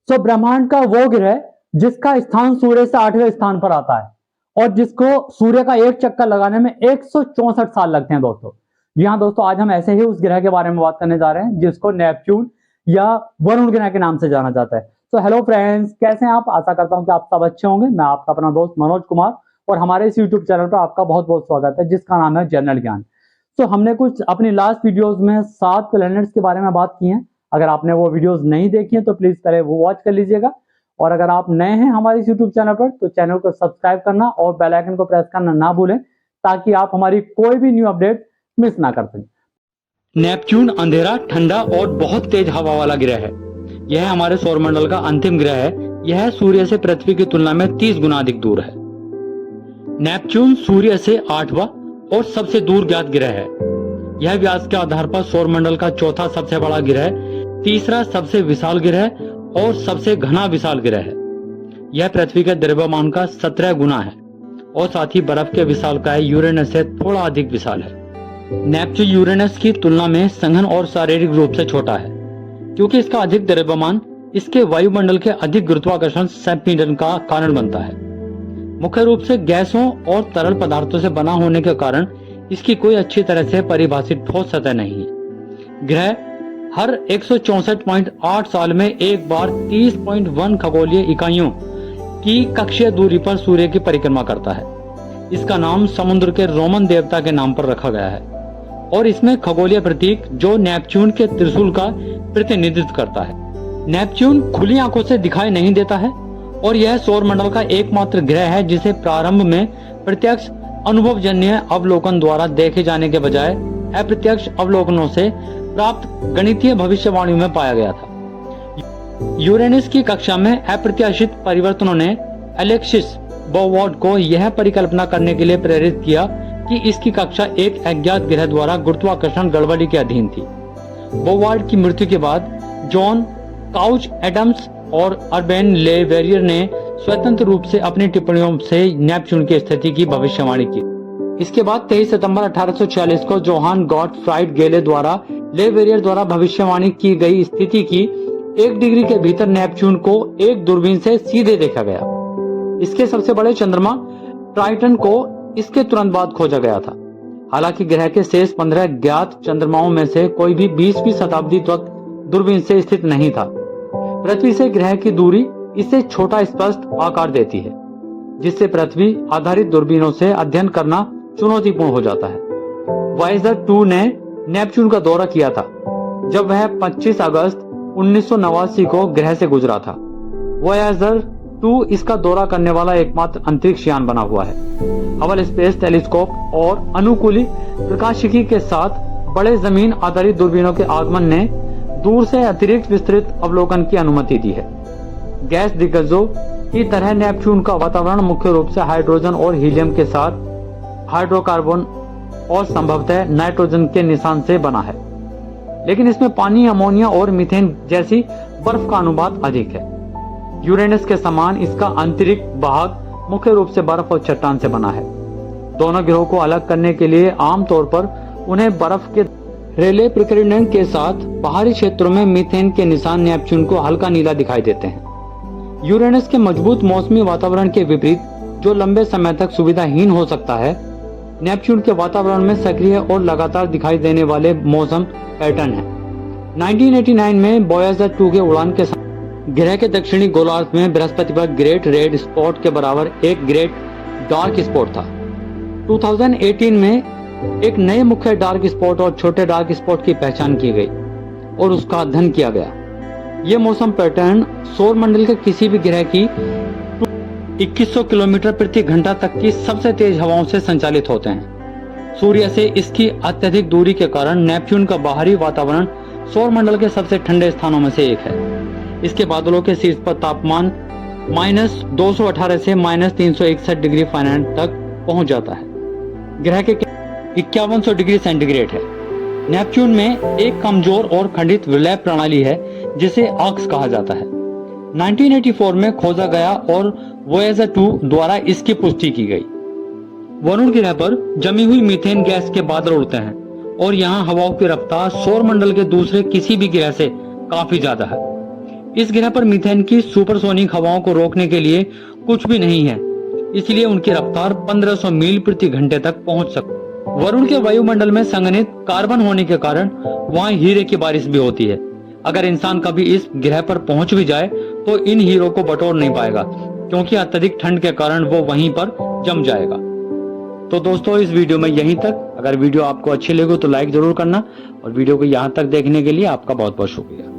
ब्रह्मांड का वो ग्रह जिसका स्थान सूर्य से 8वें स्थान पर आता है और जिसको सूर्य का एक चक्कर लगाने में 164 साल लगते हैं दोस्तों। जी हाँ दोस्तों, आज हम ऐसे ही उस ग्रह के बारे में बात करने जा रहे हैं जिसको नेपच्यून या वरुण ग्रह के नाम से जाना जाता है। तो हेलो फ्रेंड्स, कैसे हैं आप? आशा करता हूं कि आप सब अच्छे होंगे। मैं आपका अपना दोस्त मनोज कुमार और हमारे इस यूट्यूब चैनल पर आपका बहुत बहुत स्वागत है जिसका नाम है जनरल ज्ञान। तो हमने कुछ अपनी लास्ट वीडियोस में 7 प्लैनेट्स के बारे में बात की है। अगर आपने वो वीडियोस नहीं देखी है तो प्लीज पहले वो वॉच कर लीजिएगा, और अगर आप नए हैं हमारे इस यूट्यूब चैनल पर तो चैनल को सब्सक्राइब करना और बेल आइकन को प्रेस करना ना भूलें ताकि आप हमारी कोई भी न्यू अपडेट मिस ना कर सकें। नेपच्यून अंधेरा, ठंडा और बहुत तेज हवा वाला ग्रह है। यह हमारे सौरमंडल का अंतिम ग्रह है। यह सूर्य से पृथ्वी की तुलना में 30 गुना अधिक दूर है। नेपच्यून सूर्य से 8वां और सबसे दूर ज्ञात ग्रह है। यह व्यास के आधार पर सौरमंडल का चौथा सबसे बड़ा ग्रह, तीसरा सबसे विशाल ग्रह और सबसे घना विशाल ग्रह है। यह पृथ्वी के द्रव्यमान का 17 गुना है और साथ ही बर्फ के विशालकाय यूरेनस से थोड़ा अधिक विशाल है। नेपच्यून यूरेनस की तुलना में सघन और शारीरिक रूप से छोटा है क्योंकि इसका अधिक द्रव्यमान इसके वायुमंडल के अधिक गुरुत्वाकर्षण संपीड़न का कारण बनता है। मुख्य रूप से गैसों और तरल पदार्थों से बना होने के कारण इसकी कोई अच्छी तरह से परिभाषित ठोस सतह नहीं है। ग्रह हर 164.8 साल में एक बार 30.1 खगोलीय इकाइयों की कक्षीय दूरी पर सूर्य की परिक्रमा करता है। इसका नाम समुद्र के रोमन देवता के नाम पर रखा गया है और इसमें खगोलीय प्रतीक जो नेपच्यून के त्रिशूल का प्रतिनिधित्व करता है। नेपच्यून खुली आंखों से दिखाई नहीं देता है और यह सौरमंडल का एकमात्र ग्रह है जिसे प्रारंभ में प्रत्यक्ष अनुभवजन्य अवलोकन द्वारा देखे जाने के बजाय अप्रत्यक्ष अवलोकनों से प्राप्त गणितीय भविष्यवाणी में पाया गया था। यूरेनस की कक्षा में अप्रत्याशित परिवर्तनों ने अलेक्सिस बोवार्ड को यह परिकल्पना करने के लिए प्रेरित किया कि इसकी कक्षा एक अज्ञात ग्रह द्वारा गुरुत्वाकर्षण गड़बड़ी के अधीन थी। बोवार्ड की मृत्यु के बाद जॉन काउच एडम्स और अर्बेन लेवेरियर ने स्वतंत्र रूप से अपनी टिप्पणियों से नेपच्यून की स्थिति की भविष्यवाणी की। इसके बाद 23 सितंबर 1846 को जोहान गॉटफ्राइड गेले द्वारा लेवेरियर द्वारा भविष्यवाणी की गई स्थिति की 1 डिग्री के भीतर नेपच्यून को एक दूरबीन से सीधे देखा गया। इसके सबसे बड़े चंद्रमा ट्राइटन को इसके तुरंत बाद खोजा गया था। हालांकि ग्रह के शेष 15 ज्ञात चंद्रमाओं में से कोई भी 20वीं शताब्दी तक दूरबीन से स्थित नहीं था। पृथ्वी से ग्रह की दूरी इसे छोटा स्पष्ट आकार देती है, जिससे पृथ्वी आधारित दूरबीनों से अध्ययन करना चुनौतीपूर्ण हो जाता है। वॉयेजर 2 ने नेपच्यून का दौरा किया था जब वह 25 अगस्त 1989 को ग्रह से गुजरा था। वॉयेजर 2 इसका दौरा करने वाला एकमात्र अंतरिक्ष यान बना हुआ है। हबल स्पेस टेलीस्कोप और अनुकूली प्रकाशिकी के साथ बड़े जमीन आधारित दूरबीनों के आगमन ने दूर से अतिरिक्त विस्तृत अवलोकन की अनुमति दी है। गैस दिग्गजों की तरह नेपच्यून का वातावरण मुख्य रूप से हाइड्रोजन और हीलियम के साथ हाइड्रोकार्बन और संभवतः नाइट्रोजन के निशान से बना है, लेकिन इसमें पानी, अमोनिया और मीथेन जैसी बर्फ का अनुपात अधिक है। यूरेनस के समान इसका आंतरिक भाग मुख्य रूप से बर्फ और चट्टान से बना है। दोनों ग्रहों को अलग करने के लिए आमतौर पर उन्हें बर्फ के रेले प्रकीर्णन के साथ बाहरी क्षेत्रों में मीथेन के निशान नेपच्यून को हल्का नीला दिखाई देते हैं। यूरेनस के मजबूत मौसमी वातावरण के विपरीत, जो लंबे समय तक सुविधाहीन हो सकता है, नेपच्यून के वातावरण में सक्रिय और लगातार दिखाई देने वाले मौसम पैटर्न है। 1989 में वॉयेजर 2 के उड़ान के ग्रह के दक्षिणी गोलार्ध में बृहस्पति पर ग्रेट रेड स्पॉट के बराबर एक ग्रेट डार्क स्पॉट था। 2018 में एक नए मुख्य डार्क स्पॉट और छोटे डार्क स्पॉट की पहचान की गई और उसका अध्ययन किया गया। ये मौसम पैटर्न सौरमंडल के किसी भी ग्रह की 2100 किलोमीटर प्रति घंटा तक की सबसे तेज हवाओं से संचालित होते हैं। सूर्य से इसकी अत्यधिक दूरी के कारण नेपच्यून का बाहरी वातावरण सौरमंडल के सबसे ठंडे स्थानों में से एक है। इसके बादलों के शीर्ष पर तापमान -218 से -361 डिग्री फ़ारेनहाइट तक पहुंच जाता है। ग्रह के 5100 डिग्री सेंटीग्रेड है। नेपच्यून में एक कमजोर और खंडित विलय प्रणाली है जिसे आक्स कहा जाता है। 1984 में खोजा गया और वॉयेजर 2 द्वारा इसकी पुष्टि की गई। वरुण ग्रह पर जमी हुई मीथेन गैस के बादल उड़ते हैं और यहाँ हवाओं की रफ्तार सौरमंडल के दूसरे किसी भी ग्रह से काफी ज्यादा है। इस ग्रह पर मीथेन की सुपरसोनिक हवाओं को रोकने के लिए कुछ भी नहीं है, इसलिए उनकी रफ्तार 1500 मील प्रति घंटे तक पहुंच सकती है। वरुण के वायुमंडल में संघनित कार्बन होने के कारण वहां हीरे की बारिश भी होती है। अगर इंसान कभी इस ग्रह पर पहुंच भी जाए तो इन हीरो को बटोर नहीं पाएगा, क्योंकि अत्यधिक ठंड के कारण वो वहीं पर जम जाएगा। तो दोस्तों इस वीडियो में यहीं तक। अगर वीडियो आपको अच्छी लगी तो लाइक जरूर करना, और वीडियो को यहाँ तक देखने के लिए आपका बहुत बहुत शुक्रिया।